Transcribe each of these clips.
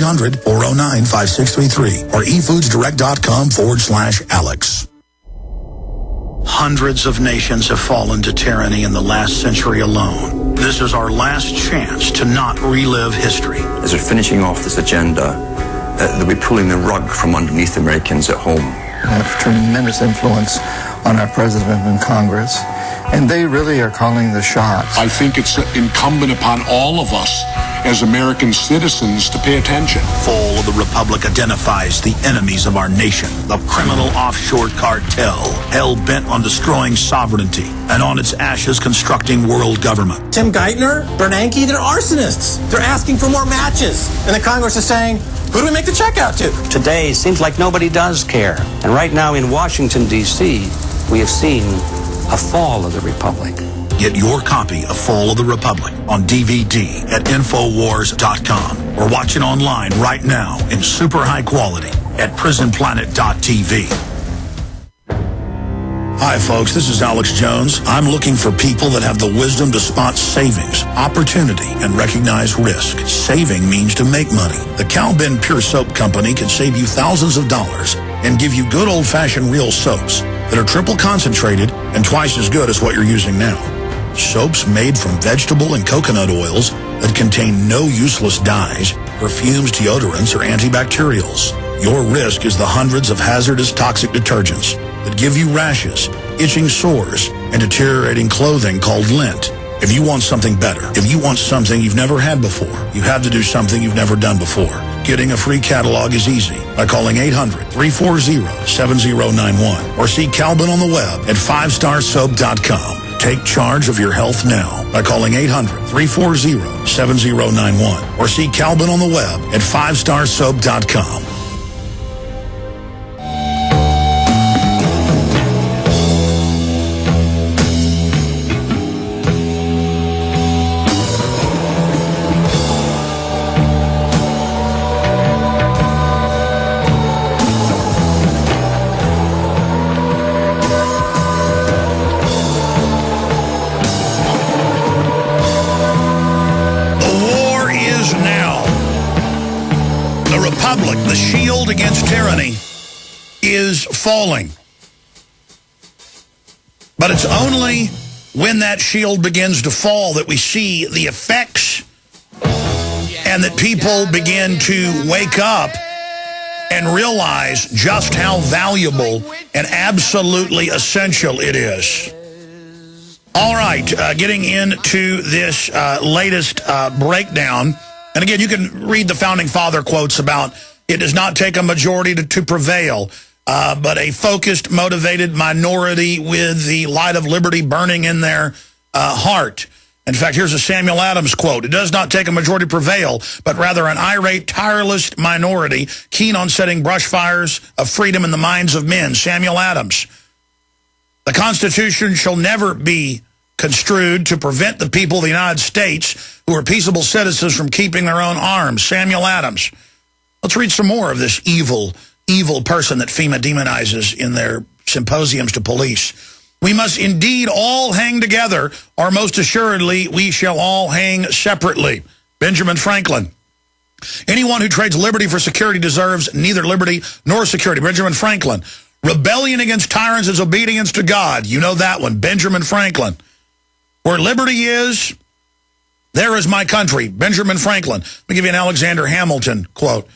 1-800-409-5633 or efoodsdirect.com/Alex. Hundreds of nations have fallen to tyranny in the last century alone. This is our last chance to not relive history. As we're finishing off this agenda, they'll be pulling the rug from underneath Americans at home. We have tremendous influence on our president and Congress, and they really are calling the shots. I think it's incumbent upon all of us as American citizens to pay attention. Fall of the Republic identifies the enemies of our nation, the criminal offshore cartel, hell-bent on destroying sovereignty, and on its ashes constructing world government. Tim Geithner, Bernanke, they're arsonists. They're asking for more matches. And the Congress is saying, who do we make the check out to? Today, seems like nobody does care. And right now in Washington, D.C., we have seen a fall of the Republic. Get your copy of Fall of the Republic on DVD at Infowars.com or watch it online right now in super high quality at PrisonPlanet.tv. Hi, folks. This is Alex Jones. I'm looking for people that have the wisdom to spot savings, opportunity, and recognize risk. Saving means to make money. The Cal-Ben Pure Soap Company can save you thousands of dollars and give you good old-fashioned real soaps that are triple concentrated and twice as good as what you're using now. Soaps made from vegetable and coconut oils that contain no useless dyes, perfumes, deodorants, or antibacterials. Your risk is the hundreds of hazardous toxic detergents that give you rashes, itching sores, and deteriorating clothing called lint. If you want something better, if you want something you've never had before, you have to do something you've never done before. Getting a free catalog is easy by calling 800-340-7091 or see Cal-Ben on the web at 5starsoap.com. Take charge of your health now by calling 800-340-7091 or see Cal-Ben on the web at 5starsoap.com. The shield against tyranny is falling. But it's only when that shield begins to fall that we see the effects and that people begin to wake up and realize just how valuable and absolutely essential it is. All right, getting into this latest breakdown. And again, you can read the Founding Father quotes about it does not take a majority to prevail, but a focused, motivated minority with the light of liberty burning in their heart. In fact, here's a Samuel Adams quote. It does not take a majority to prevail, but rather an irate, tireless minority keen on setting brush fires of freedom in the minds of men. Samuel Adams. The Constitution shall never be construed to prevent the people of the United States who are peaceable citizens from keeping their own arms. Samuel Adams. Let's read some more of this evil person that FEMA demonizes in their symposiums to police. We must indeed all hang together, or most assuredly we shall all hang separately. Benjamin Franklin. Anyone who trades liberty for security deserves neither liberty nor security. Benjamin Franklin. Rebellion against tyrants is obedience to God. You know that one. Benjamin Franklin. Where liberty is, there is my country. Benjamin Franklin. Let me give you an Alexander Hamilton quote.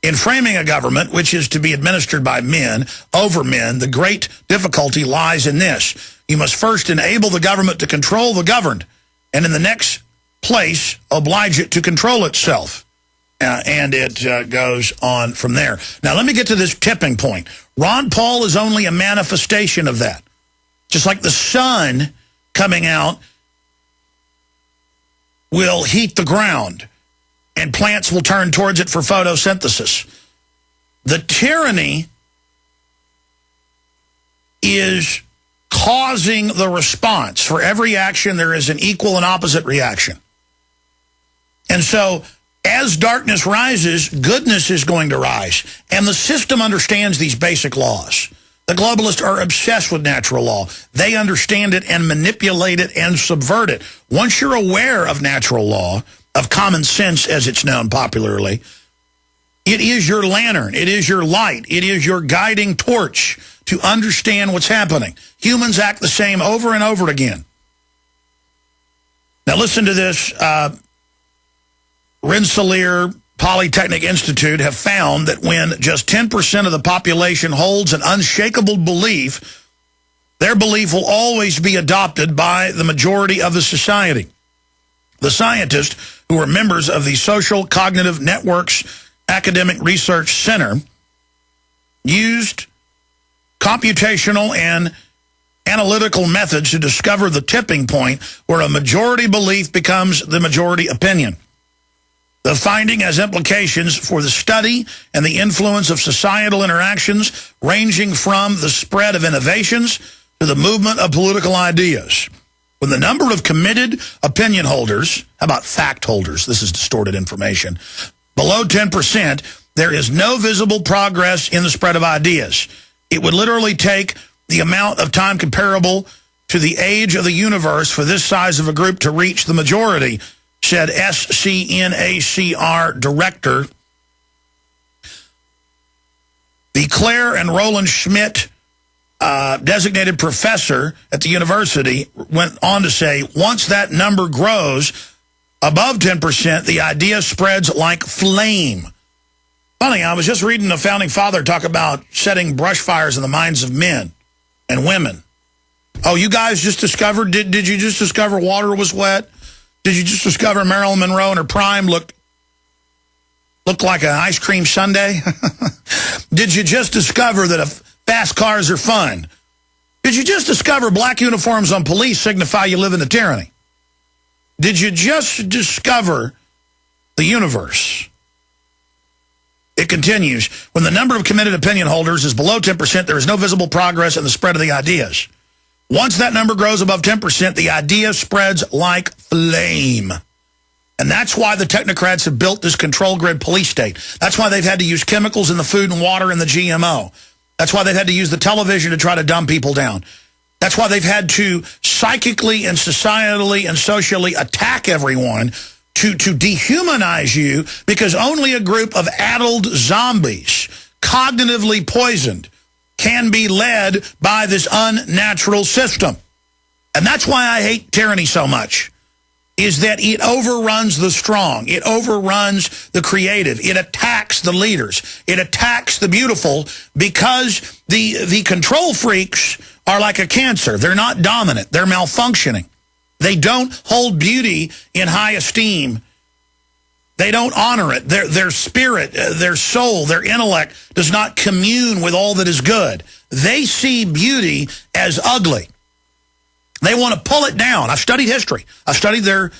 In framing a government which is to be administered by men, over men, the great difficulty lies in this. You must first enable the government to control the governed, and in the next place, oblige it to control itself. And it goes on from there. Now, let me get to this tipping point. Ron Paul is only a manifestation of that. Just like the sun coming out will heat the ground, and plants will turn towards it for photosynthesis. The tyranny is causing the response. For every action, there is an equal and opposite reaction. And so, as darkness rises, goodness is going to rise. And the system understands these basic laws. The globalists are obsessed with natural law. They understand it and manipulate it and subvert it. Once you're aware of natural law, of common sense as it's known popularly, It is your lantern. It is your light. It is your guiding torch to understand what's happening. Humans act the same over and over again. Now listen to this. Rensselaer Polytechnic Institute have found that when just 10% of the population holds an unshakable belief, their belief will always be adopted by the majority of the society. The scientists, who are members of the Social Cognitive Networks Academic Research Center, used computational and analytical methods to discover the tipping point where a majority belief becomes the majority opinion. The finding has implications for the study and the influence of societal interactions, ranging from the spread of innovations to the movement of political ideas. When the number of committed opinion holders, how about fact holders, this is distorted information, below 10%, there is no visible progress in the spread of ideas. It would literally take the amount of time comparable to the age of the universe for this size of a group to reach the majority, said SCNACR director. The Claire and Roland Schmidt designated professor at the university went on to say, once that number grows above 10%, the idea spreads like flame. Funny, I was just reading a founding father talk about setting brush fires in the minds of men and women. Oh, you guys just discovered, did you just discover water was wet? Did you just discover Marilyn Monroe in her prime looked like an ice cream sundae? Did you just discover that fast cars are fun? Did you just discover black uniforms on police signify you live in a tyranny? Did you just discover the universe? It continues, when the number of committed opinion holders is below 10%, there is no visible progress in the spread of the ideas. Once that number grows above 10%, the idea spreads like flame. And that's why the technocrats have built this control grid police state. That's why they've had to use chemicals in the food and water and the GMO. That's why they've had to use the television to try to dumb people down. That's why they've had to psychically and societally and socially attack everyone to dehumanize you, because only a group of addled zombies, cognitively poisoned, can be led by this unnatural system. And that's why I hate tyranny so much, is that it overruns the strong. It overruns the creative. It attacks the leaders. It attacks the beautiful, because the control freaks are like a cancer. They're not dominant. They're malfunctioning. They don't hold beauty in high esteem. They don't honor it. Their spirit, their soul, their intellect does not commune with all that is good. They see beauty as ugly. They want to pull it down. I've studied history. I've studied their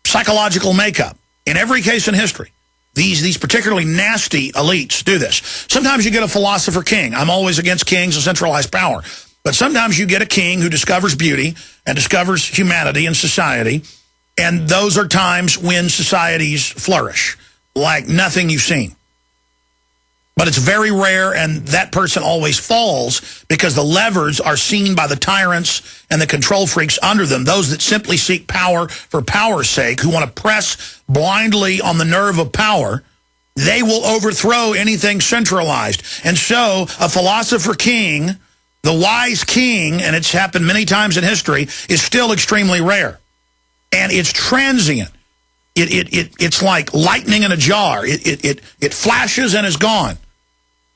psychological makeup. In every case in history, these particularly nasty elites do this. Sometimes you get a philosopher king. I'm always against kings and centralized power. But sometimes you get a king who discovers beauty and discovers humanity and society, and those are times when societies flourish, like nothing you've seen. But it's very rare, and that person always falls because the levers are seen by the tyrants and the control freaks under them, those that simply seek power for power's sake, who want to press blindly on the nerve of power. They will overthrow anything centralized. And so a philosopher king, the wise king, and it's happened many times in history, is still extremely rare. And it's transient. It's like lightning in a jar. It flashes and is gone.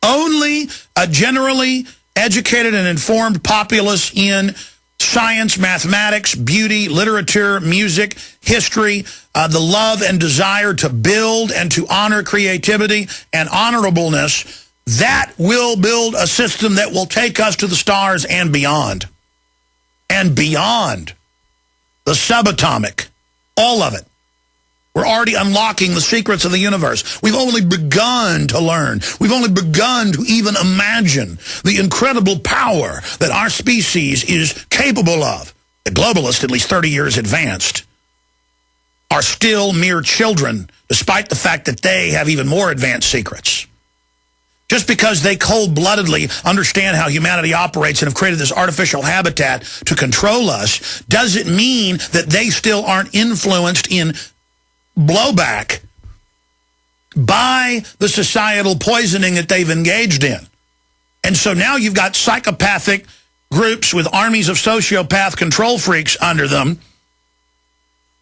Only a generally educated and informed populace in science, mathematics, beauty, literature, music, history, the love and desire to build and to honor creativity and honorableness, that will build a system that will take us to the stars and beyond. And beyond. The subatomic. All of it. We're already unlocking the secrets of the universe. We've only begun to learn. We've only begun to even imagine the incredible power that our species is capable of. The globalists, at least 30 years advanced, are still mere children, despite the fact that they have even more advanced secrets. Just because they cold-bloodedly understand how humanity operates and have created this artificial habitat to control us doesn't mean that they still aren't influenced in blowback by the societal poisoning that they've engaged in. And so now you've got psychopathic groups with armies of sociopath control freaks under them,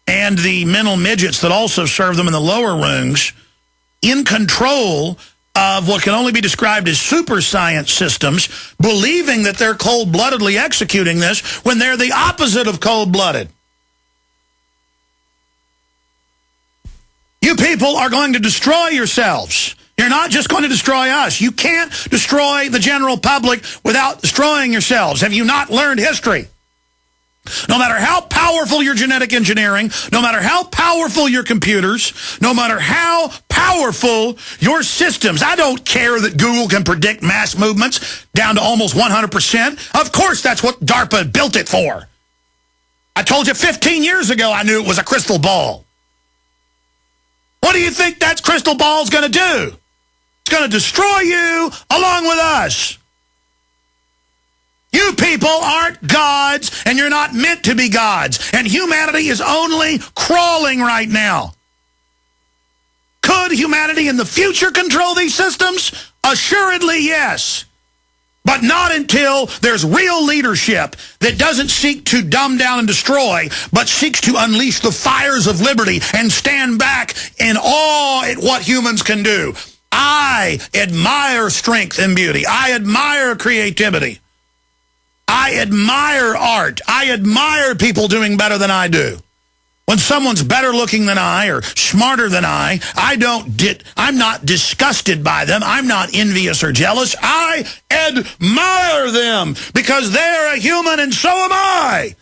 and the mental midgets that also serve them in the lower rungs, in control of what can only be described as super science systems, believing that they're cold-bloodedly executing this when they're the opposite of cold-blooded. You people are going to destroy yourselves. You're not just going to destroy us. You can't destroy the general public without destroying yourselves. Have you not learned history? No matter how powerful your genetic engineering, no matter how powerful your computers, no matter how powerful your systems, I don't care that Google can predict mass movements down to almost 100%. Of course, that's what DARPA built it for. I told you 15 years ago I knew it was a crystal ball. What do you think that crystal ball is going to do? It's going to destroy you along with us. You people aren't gods, and you're not meant to be gods. And humanity is only crawling right now. Could humanity in the future control these systems? Assuredly, yes. But not until there's real leadership that doesn't seek to dumb down and destroy, but seeks to unleash the fires of liberty and stand back in awe at what humans can do. I admire strength and beauty. I admire creativity. I admire art. I admire people doing better than I do. When someone's better looking than I or smarter than I'm not disgusted by them. I'm not envious or jealous. I admire them because they're a human and so am I.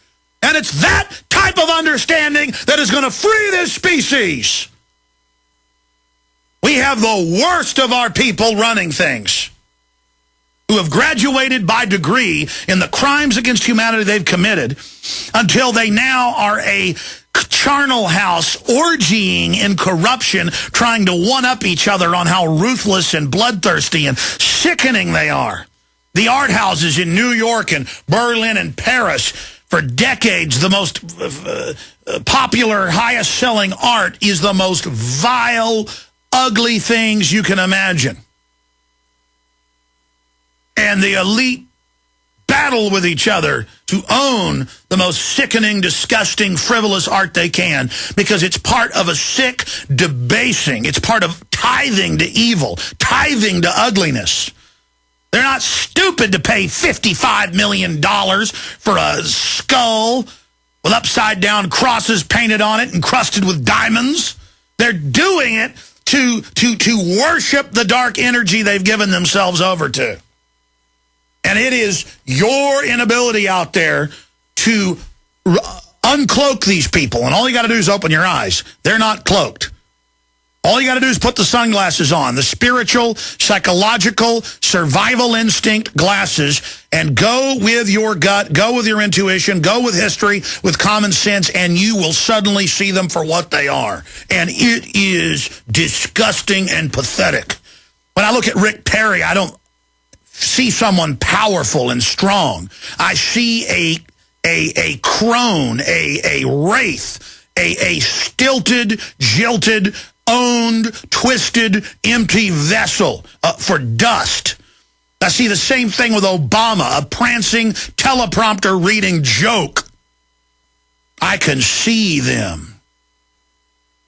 And it's that type of understanding that is going to free this species. We have the worst of our people running things, who have graduated by degree in the crimes against humanity they've committed, until they now are a charnel house orgying in corruption, trying to one-up each other on how ruthless and bloodthirsty and sickening they are. The art houses in New York and Berlin and Paris, for decades, the most popular, highest-selling art is the most vile, ugly things you can imagine. And the elite battle with each other to own the most sickening, disgusting, frivolous art they can, because it's part of a sick debasing. It's part of tithing to evil, tithing to ugliness. They're not stupid to pay $55 million for a skull with upside-down crosses painted on it, encrusted with diamonds. They're doing it to worship the dark energy they've given themselves over to. And it is your inability out there to uncloak these people. And all you got to do is open your eyes. They're not cloaked. All you got to do is put the sunglasses on, the spiritual, psychological, survival instinct glasses, and go with your gut, go with your intuition, go with history, with common sense, and you will suddenly see them for what they are. And it is disgusting and pathetic. When I look at Rick Perry, I don't see someone powerful and strong. I see a crone, a wraith, a stilted, jilted, owned, twisted, empty vessel for dust. I see the same thing with Obama, a prancing, teleprompter-reading joke. I can see them.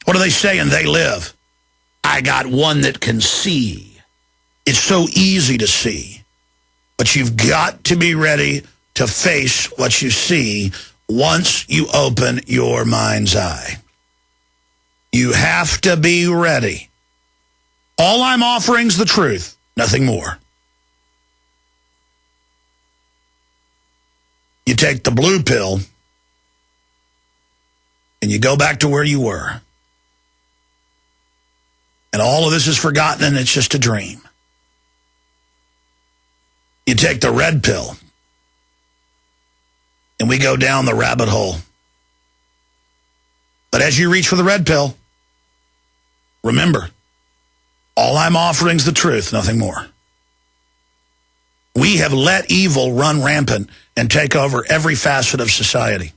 What are they saying? They live. I got one that can see. It's so easy to see. But you've got to be ready to face what you see once you open your mind's eye. You have to be ready. All I'm offering is the truth, nothing more. You take the blue pill and you go back to where you were. And all of this is forgotten and it's just a dream. You take the red pill and we go down the rabbit hole. But as you reach for the red pill, remember, all I'm offering is the truth, nothing more. We have let evil run rampant and take over every facet of society.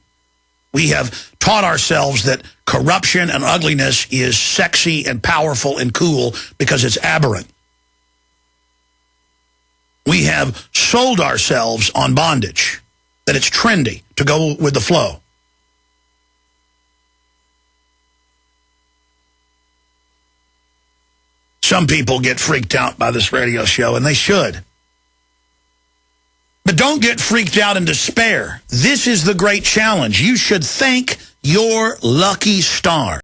We have taught ourselves that corruption and ugliness is sexy and powerful and cool because it's aberrant. We have sold ourselves on bondage, that it's trendy to go with the flow. Some people get freaked out by this radio show, and they should. But don't get freaked out and despair. This is the great challenge. You should thank your lucky star.